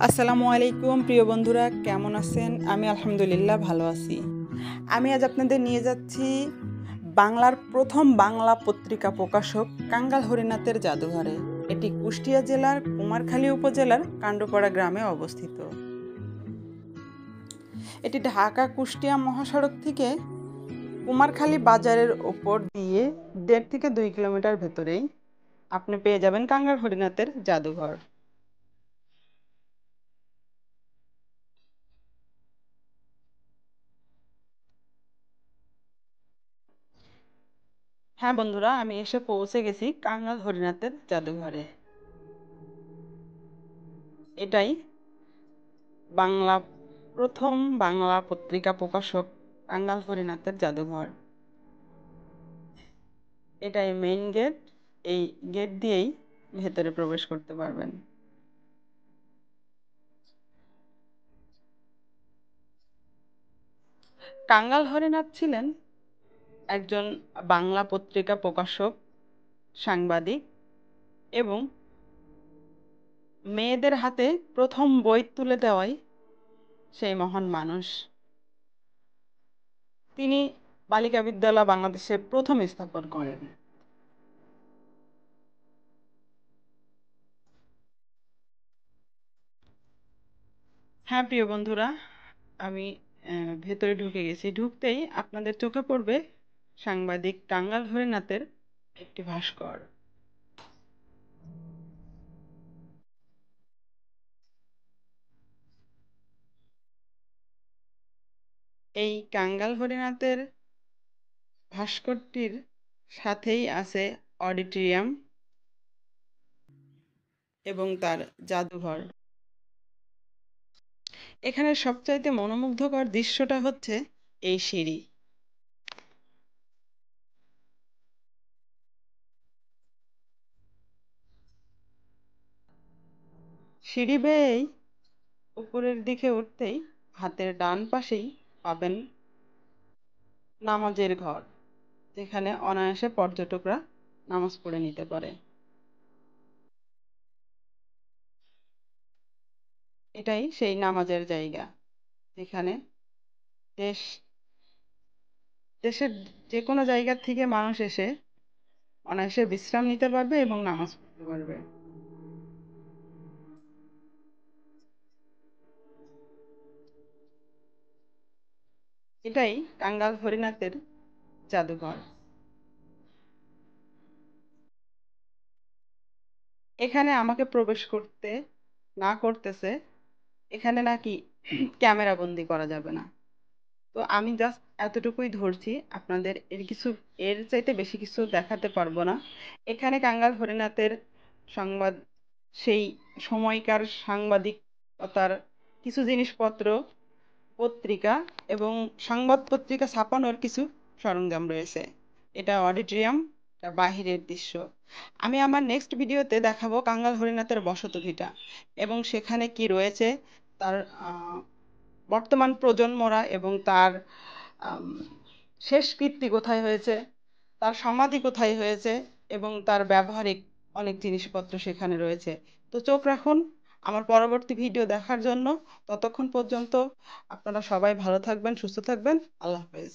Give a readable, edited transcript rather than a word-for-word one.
আসসালামু আলাইকুম প্রিয় বন্ধুরা, কেমন আছেন? আমি আলহামদুলিল্লাহ ভালো আছি। আমি আজ আপনাদের নিয়ে যাচ্ছি বাংলার প্রথম বাংলা পত্রিকা প্রকাশক কাঙ্গাল হরিনাথের জাদুঘরে। এটি কুষ্টিয়া জেলার কুমারখালী উপজেলার কাণ্ডপাড়া গ্রামে অবস্থিত। এটি ঢাকা কুষ্টিয়া মহাসড়ক থেকে কুমারখালী বাজারের ওপর দিয়ে 1.5 থেকে 2 কিলোমিটার ভেতরেই আপনি পেয়ে যাবেন কাঙ্গাল হরিনাথের জাদুঘর। হ্যাঁ বন্ধুরা, আমি এসে পৌঁছে গেছি কাঙ্গাল হরিনাথের জাদুঘরে। এটাই বাংলা প্রথম বাংলা পত্রিকা প্রকাশক কাঙ্গাল হরিনাথের জাদুঘর। এটাই মেইন গেট। এই গেট দিয়েই ভেতরে প্রবেশ করতে পারবেন। কাঙ্গাল হরিনাথ ছিলেন একজন বাংলা পত্রিকা প্রকাশক, সাংবাদিক এবং মেয়েদের হাতে প্রথম বই তুলে দেওয়াই সেই মহান মানুষ। তিনি বালিকা বিদ্যালয় বাংলাদেশে প্রথম স্থাপন করেন। হ্যাঁ প্রিয় বন্ধুরা, আমি ভেতরে ঢুকে গেছি। ঢুকতেই আপনাদের চোখে পড়বে সাংবাদিক কাঙ্গাল হরিনাথের একটি ভাস্কর। এই কাঙ্গাল হরিনাথের ভাস্করটির সাথেই আছে অডিটোরিয়াম এবং তার জাদুঘর। এখানে সবচাইতে মনোমুগ্ধকর দৃশ্যটা হচ্ছে এই সিঁড়ি। সিঁড়ি বেয়েই উপরের দিকে উঠতেই হাতের ডান পাশেই পাবেন নামাজের ঘর, যেখানে অনায়াসে পর্যটকরা নামাজ পড়ে নিতে পারে। এটাই সেই নামাজের জায়গা, যেখানে দেশ দেশের যে কোনো জায়গা থেকে মানুষ এসে অনায়াসে বিশ্রাম নিতে পারবে এবং নামাজ পড়তে পারবে। এটাই কাঙ্গাল হরিনাথের জাদুঘর। এখানে আমাকে প্রবেশ করতে না করতেছে, এখানে নাকি ক্যামেরা বন্দি করা যাবে না। তো আমি জাস্ট এতটুকুই ধরছি আপনাদের, এর চাইতে বেশি কিছু দেখাতে পারবো না। এখানে কাঙ্গাল হরিনাথের সংবাদ, সেই সময়কার সাংবাদিকতার কিছু জিনিসপত্র, পত্রিকা এবং সংবাদ পত্রিকা ছাপানোর কিছু সরঞ্জাম রয়েছে। এটা অডিটোরিয়াম, এটা বাহিরের দৃশ্য। আমি আমার নেক্সট ভিডিওতে দেখাবো কাঙ্গাল হরিনাথের বসতভিটা এবং সেখানে কি রয়েছে, তার বর্তমান প্রজন্মরা এবং তার আম, শেষকৃত্য কোথায় হয়েছে, তার সমাধি কোথায় হয়েছে এবং তার ব্যবহারিক অনেক জিনিসপত্র সেখানে রয়েছে। তো চোখ রাখুন আমার পরবর্তী ভিডিও দেখার জন্য। ততক্ষণ পর্যন্ত আপনারা সবাই ভালো থাকবেন, সুস্থ থাকবেন। আল্লাহ হাফেজ।